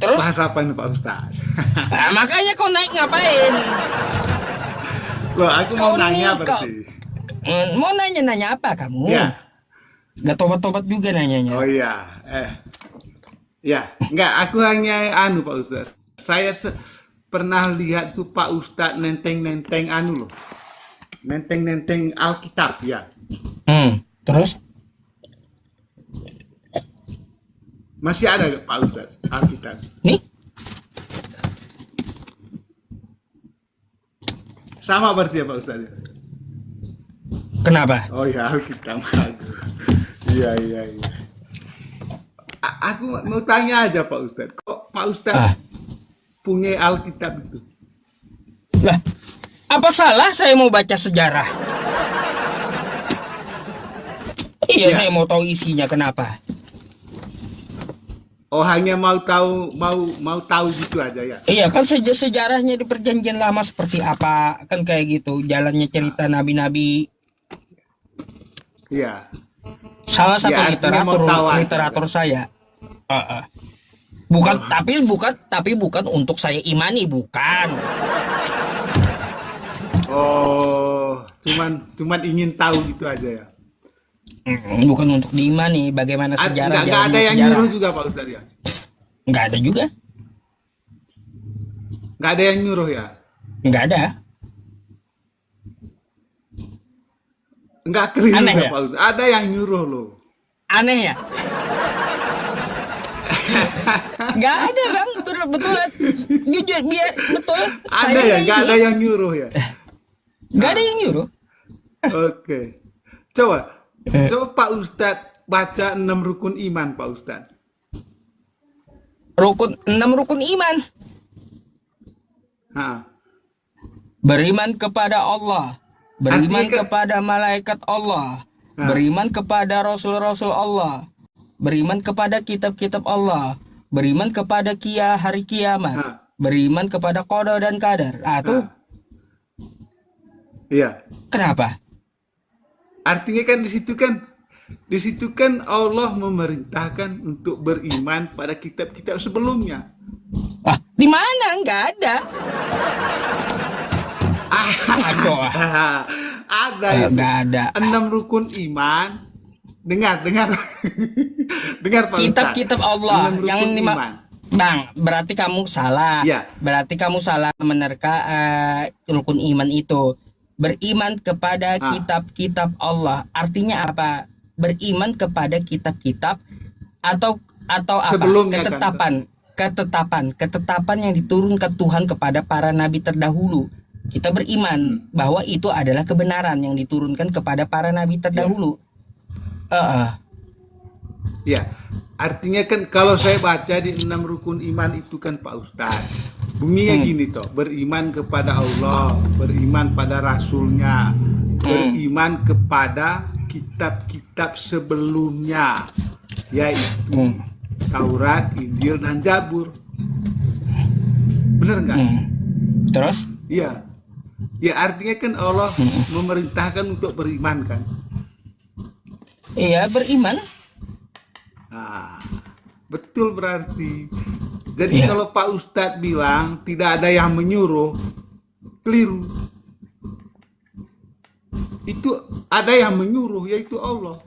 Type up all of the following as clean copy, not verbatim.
Terus? Bahas apa ini Pak Ustaz? Nah, makanya kau naik ngapain? Loh, aku mau nanya berarti. Mau nanya apa kamu? Ya. Gak tobat-tobat juga nanyanya. Oh iya. Ya, enggak, aku hanya Pak Ustaz. Saya pernah lihat tuh Pak Ustaz nenteng-nenteng loh. Nenteng-nenteng Alkitab ya. Terus? Masih ada gak Pak Ustaz Alkitab? Nih? Sama berarti ya Pak Ustaz? Kenapa? Oh ya, Alkitab. Aduh. Iya. Aku mau tanya aja Pak Ustaz. Kok Pak Ustaz punya Alkitab itu? Lah, apa salah saya mau baca sejarah? Iya, saya mau tahu isinya kenapa. Oh, hanya mau tahu gitu aja ya. Iya kan sejarahnya di perjanjian lama seperti apa kan kayak gitu jalannya cerita nabi-nabi. Iya. Salah satu Ya, literatur saya. Bukan tapi bukan untuk saya imani, bukan. Oh, cuman ingin tahu gitu aja ya. Bukan untuk diimani. Bagaimana sejarah? Nggak ada yang nyuruh juga Pak Ustaz ya? Nggak ada juga. Nggak ada yang nyuruh ya? Nggak ada. Nggak keliru Aneh ya ya? Pak Ustaz. Ada yang nyuruh loh. Aneh ya? Nggak ada bang, betul jujur biar betul. Ada ya? Nggak ada yang nyuruh ya? Nggak ada yang nyuruh. Oke. Coba Pak Ustadz baca 6 rukun iman Pak Ustadz. 6 rukun iman. Beriman kepada Allah, beriman kepada malaikat Allah, beriman kepada rasul-rasul Allah, beriman kepada kitab-kitab Allah, beriman kepada hari kiamat, beriman kepada qada dan qadar. Tuh. Iya. Kenapa? Artinya kan di situ kan Allah memerintahkan untuk beriman pada kitab-kitab sebelumnya. Di mana? Nggak ada. Ada itu. Nggak ada. 6 rukun iman. Dengar Pak Ustaz. Kitab-kitab Allah yang iman. Bang, berarti kamu salah. Ya. Berarti kamu salah menerka rukun iman itu. Beriman kepada kitab-kitab Allah. Artinya apa? Beriman kepada kitab-kitab atau apa? Sebelumnya Ketetapan yang diturunkan Tuhan kepada para nabi terdahulu. Kita beriman bahwa itu adalah kebenaran yang diturunkan kepada para nabi terdahulu. Ya. Artinya kan kalau saya baca di 6 rukun iman itu kan Pak Ustadz, bunyinya gini toh, beriman kepada Allah, beriman pada Rasulnya, beriman kepada kitab-kitab sebelumnya, yaitu Taurat, Injil, dan Zabur. Bener nggak? Terus? Iya. Ya artinya kan Allah memerintahkan untuk beriman kan? Iya, beriman. Betul berarti. Jadi kalau Pak Ustadz bilang tidak ada yang menyuruh, keliru. Itu ada yang menyuruh, yaitu Allah.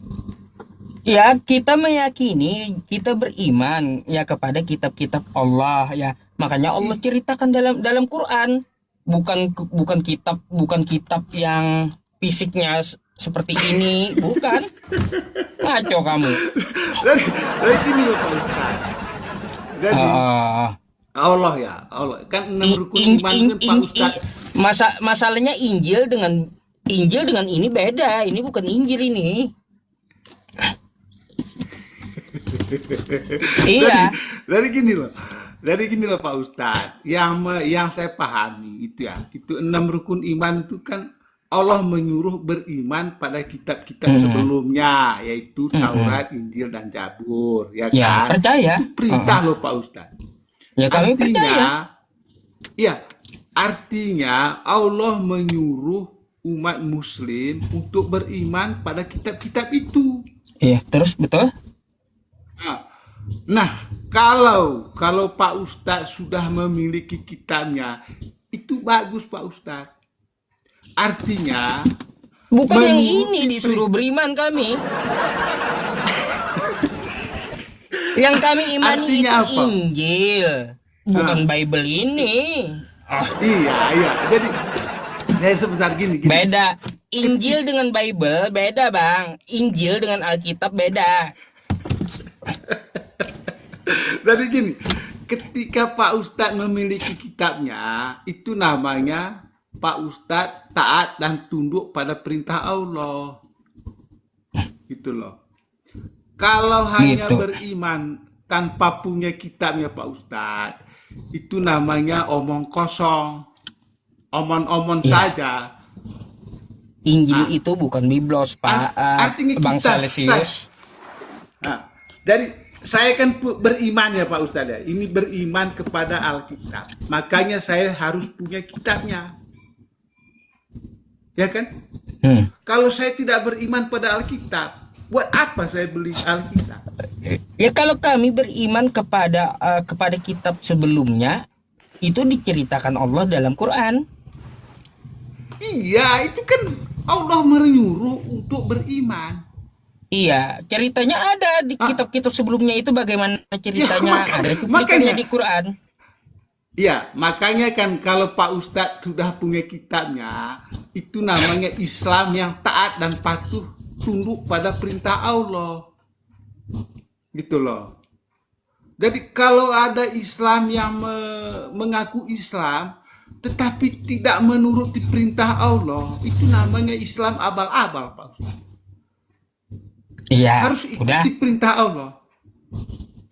Ya, kita meyakini, kita beriman ya kepada kitab-kitab Allah ya. Makanya Allah ceritakan dalam Quran, bukan kitab yang fisiknya seperti ini, bukan. Ngaco kamu. Dari sini loh Pak Ustadz. Jadi Allah kan 6 rukun iman kan Pak Ustadz. Masalahnya Injil dengan ini beda. Ini bukan Injil ini. Iya. Dari gini loh Pak Ustadz. Yang saya pahami itu ya, itu 6 rukun iman itu kan Allah menyuruh beriman pada kitab-kitab sebelumnya, yaitu Taurat, Injil, dan Zabur, ya kan? Percaya. Itu perintah loh Pak Ustadz. Ya kami percaya. Ya, artinya Allah menyuruh umat Muslim untuk beriman pada kitab-kitab itu. Iya, terus betul? Nah, Nah, kalau Pak Ustadz sudah memiliki kitabnya, itu bagus Pak Ustadz. Artinya Bukan yang menurut ini disuruh beriman kami. Yang kami imani Artinya itu apa? Injil, bukan Bible ini. Iya. Jadi sebentar gini. Beda. Injil dengan Bible beda, Bang. Injil dengan Alkitab beda. Jadi gini, ketika Pak Ustadz memiliki kitabnya, itu namanya Pak Ustadz taat dan tunduk pada perintah Allah. Gitu loh. Kalau hanya Gitu. beriman tanpa punya kitabnya Pak Ustadz, itu namanya omong kosong. Omong-omong Iya. saja. Injil itu bukan Biblos, Pak. Artinya Bang kita, Salesius. Nah, jadi saya kan beriman ya Pak Ustadz ya. Ini beriman kepada Alkitab. Makanya saya harus punya kitabnya. Ya kan? Kalau saya tidak beriman pada Alkitab, buat apa saya beli Alkitab? Ya kalau kami beriman kepada kitab sebelumnya, itu diceritakan Allah dalam Quran. Iya, itu kan Allah menyuruh untuk beriman. Iya, ceritanya ada di kitab-kitab sebelumnya itu bagaimana ceritanya, ada cuplikannya di Quran. Iya, makanya kan kalau Pak Ustadz sudah punya kitabnya, itu namanya Islam yang taat dan patuh tunduk pada perintah Allah. Gitu loh. Jadi kalau ada Islam yang mengaku Islam, tetapi tidak menuruti perintah Allah, itu namanya Islam abal-abal, Pak Ustadz. Iya, Harus ikuti udah, perintah Allah.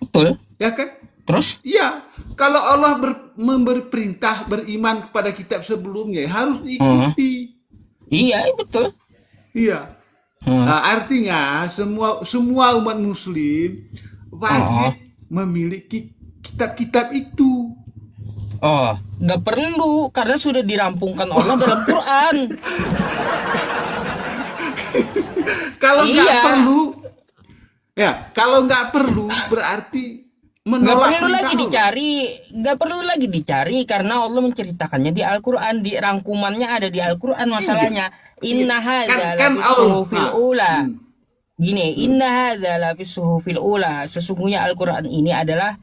betul. Ya kan? Terus? Iya, kalau Allah memberi perintah beriman kepada kitab sebelumnya, harus diikuti. Iya, betul. Iya. Nah, artinya semua umat Muslim wajib memiliki kitab-kitab itu. Oh, nggak perlu karena sudah dirampungkan Allah dalam Quran. Kalau nggak Iya. perlu, ya kalau nggak perlu berarti Nggak menolak perlu perintah lagi Allah. nggak perlu lagi dicari karena Allah menceritakannya di Al-Quran, di rangkumannya ada di Al-Quran masalahnya. Inna hadza Kan lafis suhufil ula. Hmm. Gini, inna hadza lafis suhufil ula. Sesungguhnya Al-Quran ini adalah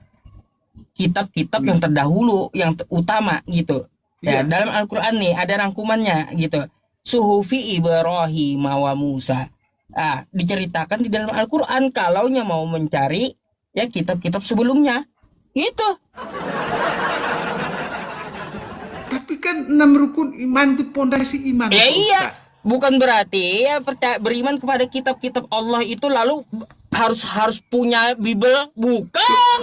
kitab-kitab yang terdahulu, yang utama gitu. Ya, Iya. dalam Al-Quran nih ada rangkumannya gitu. Suhufi Ibrahim wa Musa. Diceritakan di dalam Al-Quran kalaunya mau mencari ya kitab-kitab sebelumnya. Itu. Tapi kan 6 rukun iman itu pondasi iman. Ya Pak iya. Ustadz. Bukan berarti ya beriman kepada kitab-kitab Allah itu lalu harus punya Bible, bukan.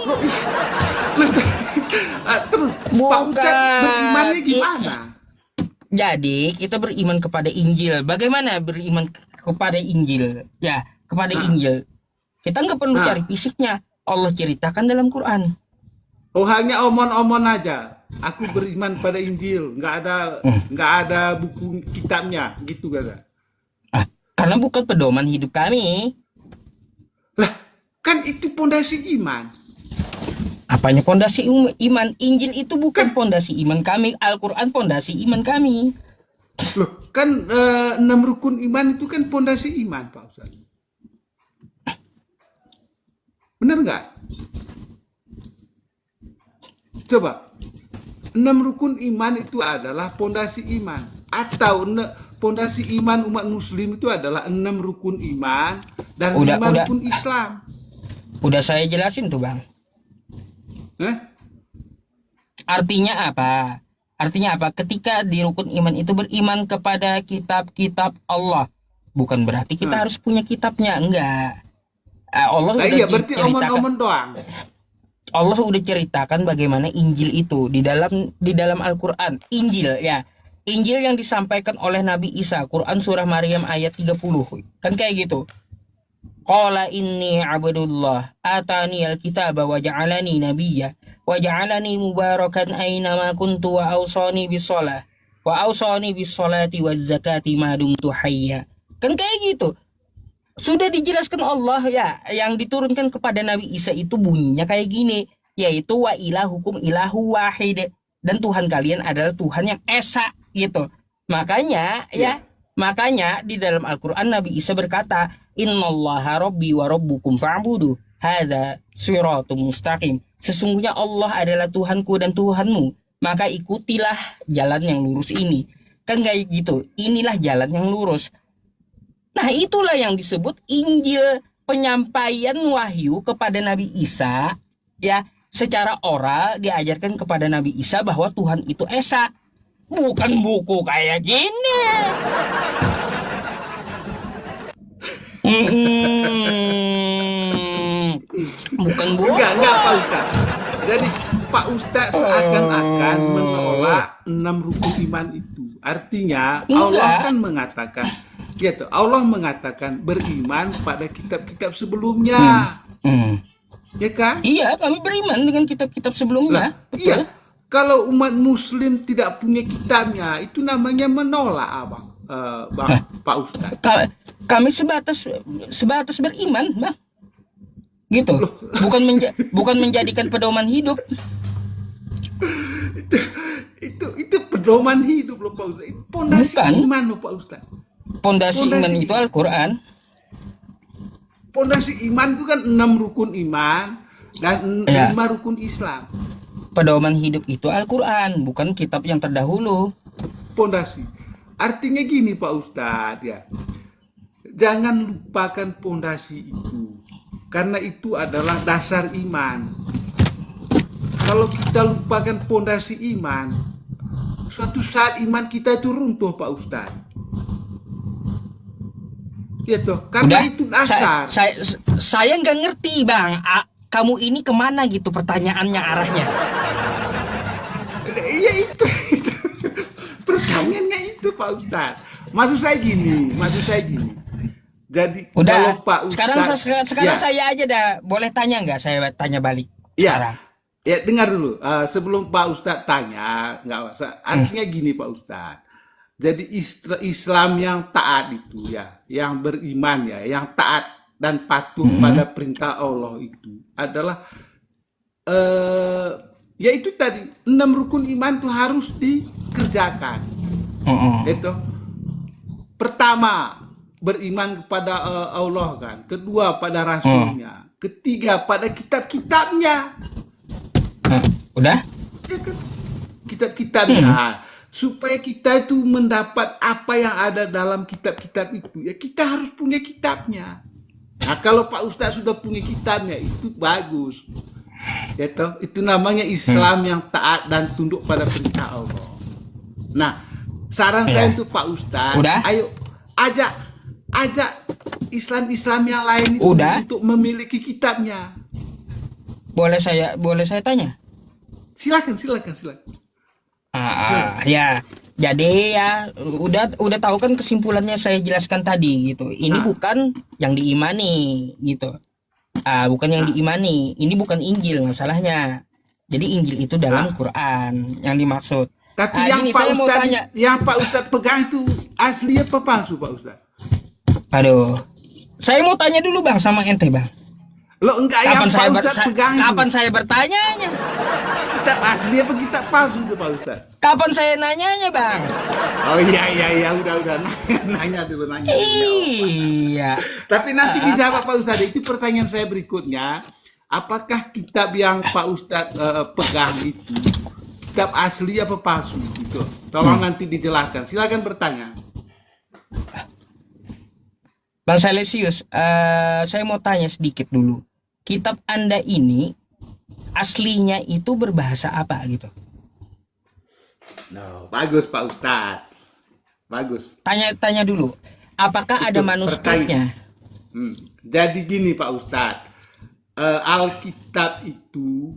Terus Pak Ustadz berimannya gimana? Jadi kita beriman kepada Injil. Bagaimana beriman kepada Injil? Ya, kepada Injil. Kita nggak perlu cari fisiknya. Allah ceritakan dalam Quran. Oh, hanya omon-omon aja. Aku beriman pada Injil, nggak ada buku kitabnya, gitu kata. Karena bukan pedoman hidup kami. Lah, kan itu pondasi iman. Apanya pondasi iman? Injil itu bukan pondasi iman kami. Al-Quran pondasi iman kami. Loh, kan 6 rukun iman itu kan pondasi iman, Pak Ustaz. Benar nggak? Coba, 6 rukun iman itu adalah pondasi iman. Atau pondasi iman umat muslim itu adalah 6 rukun iman dan 5 rukun Islam. Udah saya jelasin tuh, Bang. Artinya apa? Artinya apa? Ketika di rukun iman itu beriman kepada kitab-kitab Allah. Bukan berarti kita harus punya kitabnya, enggak. Allah sudah berarti omong-omong doang. Allah sudah ceritakan bagaimana Injil itu di dalam Al-Quran. Injil ya. Injil yang disampaikan oleh Nabi Isa, Quran surah Maryam ayat 30. Kan kayak gitu. Qala inni abdullah atani alkitaba wa ja'alani nabiyya wa ja'alani mubarakan aina ma kuntu wa awsani bisalah wa awsani bisolati waz zakati ma dumtu hayya. Kan kayak gitu. Sudah dijelaskan Allah ya, yang diturunkan kepada Nabi Isa itu bunyinya kayak gini, yaitu wa ilahukum ilahu wahid, dan Tuhan kalian adalah Tuhan yang esa gitu. Makanya Ya. ya, makanya di dalam Al-Qur'an Nabi Isa berkata, "Innallaha rabbi wa rabbukum fa'budu. Hadza shiratum mustaqim." Sesungguhnya Allah adalah Tuhanku dan Tuhanmu, maka ikutilah jalan yang lurus ini. Kan kayak gitu. Inilah jalan yang lurus. Nah, itulah yang disebut Injil, penyampaian wahyu kepada Nabi Isa, ya, secara oral diajarkan kepada Nabi Isa bahwa Tuhan itu esa. Bukan buku kayak gini. Bukan buku. Enggak Pak Ustaz. Jadi Pak Ustaz seakan-akan menolak 6 rukun iman itu. Artinya Allah Enggak. kan mengatakan, ya tuh, Allah mengatakan beriman pada kitab-kitab sebelumnya. Ya kan? Iya, kami beriman dengan kitab-kitab sebelumnya. Iya. Kalau umat Muslim tidak punya kitabnya, itu namanya menolak, Abang. Pak Ustaz. Kami sebatas beriman, Bang. Gitu. Bukan menjadikan pedoman hidup. Itu pedoman hidup loh Pak Ustaz. Itu pondasi Bukan. iman loh Pak Ustaz. Pondasi iman itu Al-Qur'an. Pondasi iman itu kan 6 rukun iman dan 5 Ya. rukun Islam. Pedoman hidup itu Al-Qur'an, bukan kitab yang terdahulu. Pondasi. Artinya gini Pak Ustadz ya. Jangan lupakan pondasi itu. Karena itu adalah dasar iman. Kalau kita lupakan pondasi iman, suatu saat iman kita itu runtuh Pak Ustadz. Ya toh, karena Udah, itu dasar. saya nggak ngerti, Bang. Kamu ini kemana gitu pertanyaannya arahnya? Iya itu. Pertanyaannya itu Pak Ustadz. Maksud saya gini. Jadi kalau Udah, Pak Ustadz, sekarang ya, saya aja dah. Boleh tanya nggak? Saya tanya balik sekarang. ya dengar dulu. Sebelum Pak Ustadz tanya, nggak usah. Artinya gini Pak Ustadz. Jadi Islam yang taat itu ya, yang beriman ya, yang taat dan patuh pada perintah Allah itu adalah yaitu tadi 6 rukun iman itu harus dikerjakan. Itu pertama beriman kepada Allah kan, kedua pada Rasulnya, ketiga pada kitab-kitabnya. Udah? Ya kan? Kitab-kitabnya. Supaya kita itu mendapat apa yang ada dalam kitab-kitab itu, ya kita harus punya kitabnya. Nah kalau Pak Ustadz sudah punya kitabnya, itu bagus. Ya toh, itu namanya Islam yang taat dan tunduk pada perintah Allah. Nah, saran saya untuk Pak Ustadz, Udah? ayo ajak Islam yang lain itu Udah? untuk memiliki kitabnya. Boleh saya tanya? Silakan. Ya. Jadi ya udah tahu kan kesimpulannya saya jelaskan tadi gitu. Ini bukan yang diimani gitu. Bukan yang diimani. Ini bukan Injil masalahnya. Jadi Injil itu dalam Quran yang dimaksud. Tapi yang Pak Ustadz pegang itu asli apa palsu Pak Ustadz? Aduh. Saya mau tanya dulu Bang sama ente Bang. Lo enggak yang Pak Ustadz pegang itu. Kapan saya bertanyanya? Kitab asli apa kitab palsu itu Pak Ustadz? Kapan saya nanyanya Bang? Oh iya udah nanya dulu. Iya. Tapi nanti dijawab Pak Ustadz. Itu pertanyaan saya berikutnya. Apakah kitab yang Pak Ustadz pegang itu kitab asli apa palsu? Gitu. Tolong nanti dijelaskan. Silakan bertanya. Bang Salesius, saya mau tanya sedikit dulu. Kitab Anda ini aslinya itu berbahasa apa gitu? No, bagus Pak Ustadz. Bagus. Tanya dulu. Apakah ada manuskripnya? Jadi gini Pak Ustadz. Alkitab itu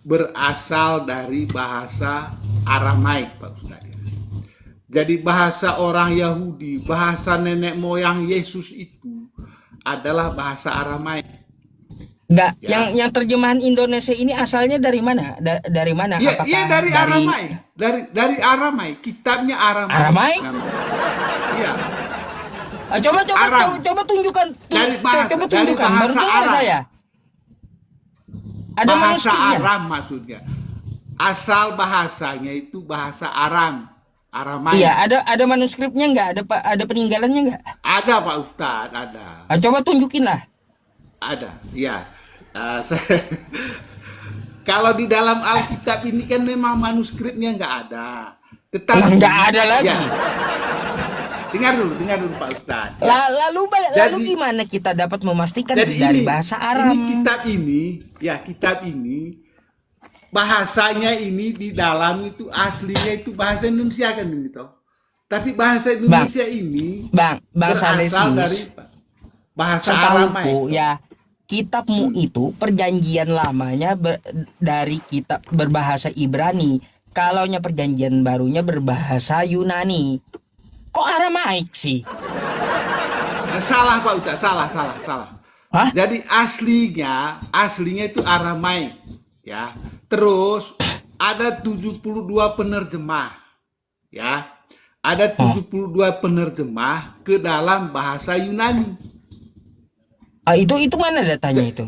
berasal dari bahasa Aramaik Pak Ustadz. Jadi bahasa orang Yahudi, bahasa nenek moyang Yesus itu adalah bahasa Aramaik. Enggak, Ya. yang terjemahan Indonesia ini asalnya dari mana? Dari mana? Iya, Apakah dari Aramaik. Dari Aramaik, kitabnya Aramaik. Aramaik? Iya. Coba tunjukkan. Dari bahasa, Coba dari tunjukkan. Baru bahasa dengar Arab. saya. Ada Bahasa manuskripnya. Aram maksudnya. Asal bahasanya itu bahasa Aram. Aramaik. Iya, ada manuskripnya nggak? Ada peninggalannya nggak? Ada Pak Ustadz, ada. Coba tunjukin lah. Ada, ya. Kalau di dalam Alkitab ini kan memang manuskripnya nggak ada. Tetapi Nggak ada lagi. Ya. Dengar dulu Pak Ustadz. Lalu Jadi- gimana kita dapat memastikan Jadi dari ini, bahasa Aram? kitab ini, bahasanya ini di dalam itu aslinya itu bahasa Indonesia kan ini toh. Tapi bahasa Indonesia ini Bang berasal dari Salesius, bahasa setahuku Aramaik. ya, kitabmu itu perjanjian lamanya dari kitab berbahasa Ibrani. Kalaunya perjanjian barunya berbahasa Yunani. Kok Aramaik sih? Salah Pak Ustadz, salah. Hah? Jadi aslinya itu Aramaik, ya. Terus ada 72 penerjemah, ya. Ada 72 penerjemah ke dalam bahasa Yunani. Itu mana datanya itu?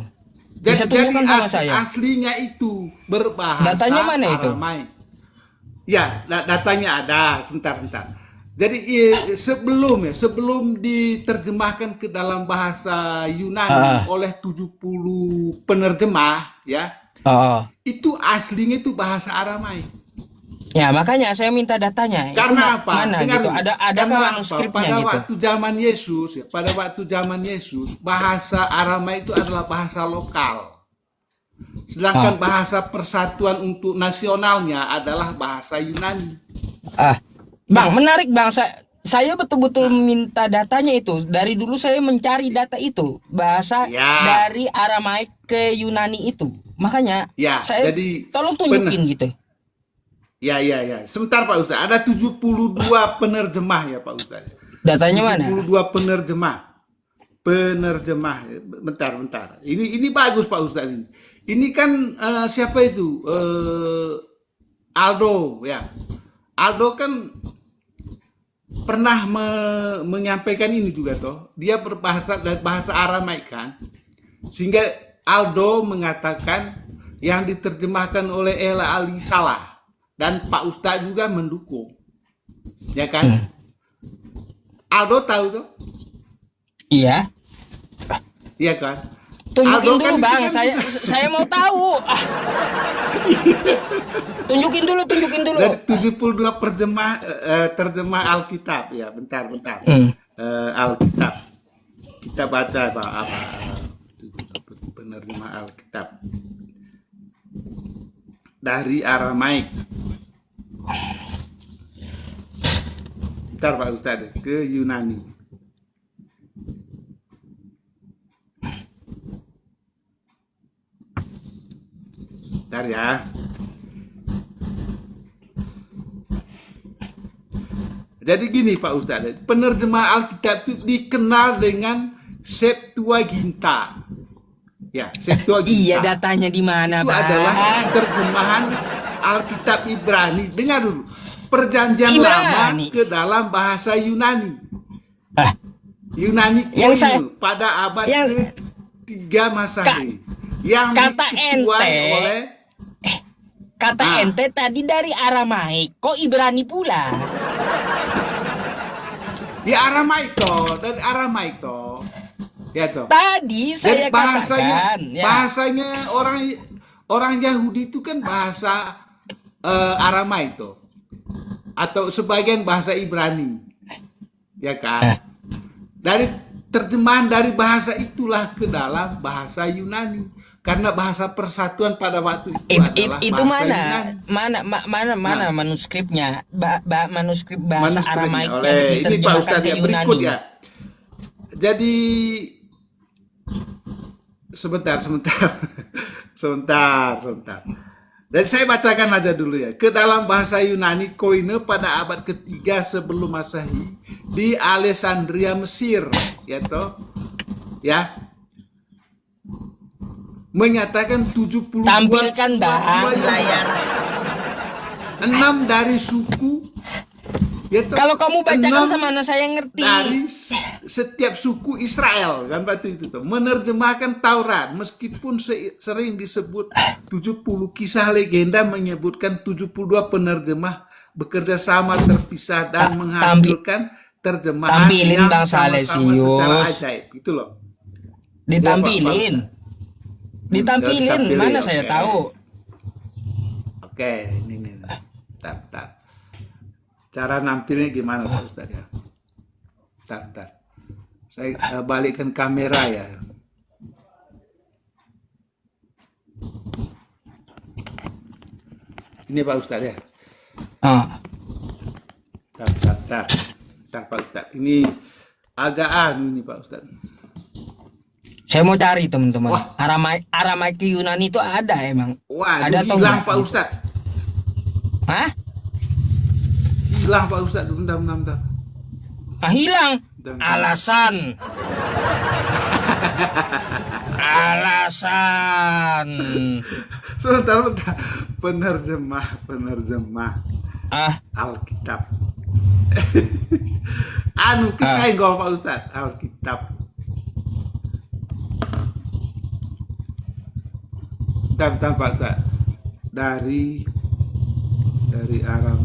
Bisa tunjukkan sama saya. Aslinya itu berbahasa Datanya mana itu? Aramaik. Ya, datanya ada. Sebentar. Jadi sebelum diterjemahkan ke dalam bahasa Yunani oleh 70 penerjemah, ya, itu aslinya itu bahasa Aramaik. Ya makanya saya minta datanya. Karena itu apa? Mana Dengar gitu? dulu. Ada Karena manuskripnya pada gitu. pada waktu zaman Yesus, bahasa Aramaik itu adalah bahasa lokal. Sedangkan bahasa persatuan untuk nasionalnya adalah bahasa Yunani. Bang, menarik Bang. Saya betul-betul minta datanya itu. Dari dulu saya mencari data itu. Bahasa dari Aramaik ke Yunani itu. Makanya saya tolong tunjukin gitu. Ya. Sebentar Pak Ustadz. Ada 72 penerjemah ya Pak Ustadz. Datanya mana? 72 penerjemah. Bentar. Ini bagus Pak Ustadz. Ini kan siapa itu? Aldo ya. Aldo kan pernah menyampaikan ini juga toh. Dia berbahasa dari bahasa Aramaik kan. Sehingga Aldo mengatakan yang diterjemahkan oleh Ella Ali salah. Dan Pak Ustadz juga mendukung. Ya kan? Aldo tahu tuh? Iya. Iya kan? Tunjukin Aldo dulu kan Bang, itu kan saya mau tahu. Tunjukin dulu. Dari 72 terjemah Alkitab ya, bentar. Alkitab. Kita baca apa penerjemah Alkitab. Dari Aramaik. Bentar Pak Ustadz, ke Yunani. Bentar ya. Jadi gini Pak Ustadz, penerjemah Alkitab itu dikenal dengan Septuaginta. Ya, Septuaginta. Iya, datanya di mana, Itu Bang? adalah terjemahan Alkitab Ibrani. Dengar dulu. Perjanjian lama ke dalam bahasa Yunani. Yunani kuno pada abad ke-3 Masehi. Yang diketuai oleh Kata ente tadi dari Aramaik, kok Ibrani pula? Di Aramaik toh, dari Aramaik toh. Ya toh. Tadi saya katakan, bahasanya orang Yahudi itu kan bahasa Aramaik toh. Atau sebagian bahasa Ibrani. Ya kan? Dari terjemahan dari bahasa itulah ke dalam bahasa Yunani. Karena bahasa persatuan pada waktu itu adalah itu bahasa mana manuskripnya, manuskrip bahasa Aramaik yang ini Pak diterjemahkan Ustadz ke ya, berikut Yunani. ya. Jadi sebentar. Dan saya bacakan aja dulu ya. Ke dalam bahasa Yunani Koine pada abad ke-3 sebelum Masehi di Alexandria Mesir, ya toh. Ya. Menyatakan 72 Tampilkan Bang layar. 6 dari suku Ya toh, Kalau kamu bacakan 6 sama anak saya ngerti. dari setiap suku Israel kan batu itu tuh menerjemahkan Taurat meskipun sering disebut 70 kisah legenda menyebutkan 72 penerjemah bekerja sama terpisah dan menghasilkan terjemahan tampilin yang Bang sama-sama Salesius. secara ajaib itu loh. Ditampilin. Ditampilin, ditampilin, mana saya oke. tahu. Oke, ini. Tar. Cara nampilnya gimana Pak Ustadz ya? Tar. Saya balikkan kamera ya. Ini Pak Ustadz ya. Ah, Tar Pak Ustadz. Ini agak anu ini Pak Ustadz. saya mau cari teman-teman. Wah. Aramaik Yunani itu ada emang. Wah, Ada atau hilang enggak? Pak Ustadz. Hah? Hilang Pak Ustadz. Bentar. Ah, hilang. Bentar. Alasan. Sebentar. Penerjemah Ah, Alkitab. Anu kesenggol Pak Ustadz. Alkitab. Bentar Pak Ustadz. Dari Aram.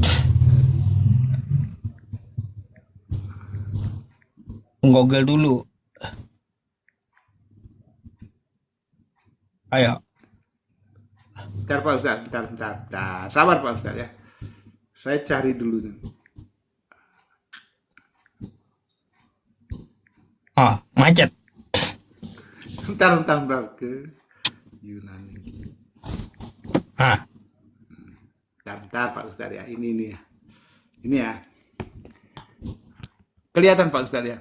Google dulu. Ayo. Bentar Pak Ustadz. Bentar. Sabar Pak Ustadz ya. Saya cari dulu. Oh, macet. Bentar ke Yunani. Ah, Bentar Pak Ustadz ya. Ini nih. Ini ya. Kelihatan Pak Ustadz ya.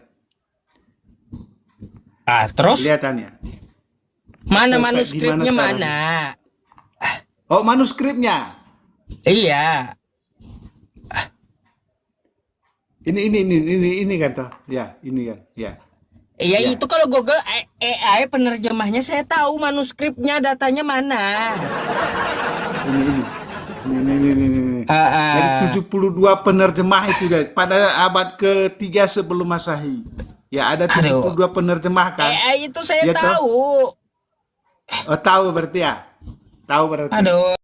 terus Kelihatan ya. mana Di manuskripnya mana mana? Oh, manuskripnya. Iya. Ini kan toh. Ya, ini kan. Ya. Iya, Ya. itu kalau Google AI penerjemahnya saya tahu manuskripnya, datanya mana. Ini. Jadi 72 penerjemah itu guys pada abad ke-3 sebelum Masehi. Ya, ada 72 penerjemah kan. AI itu saya Ya, toh. tahu. Oh, tahu berarti ya. Tahu berarti. Aduh.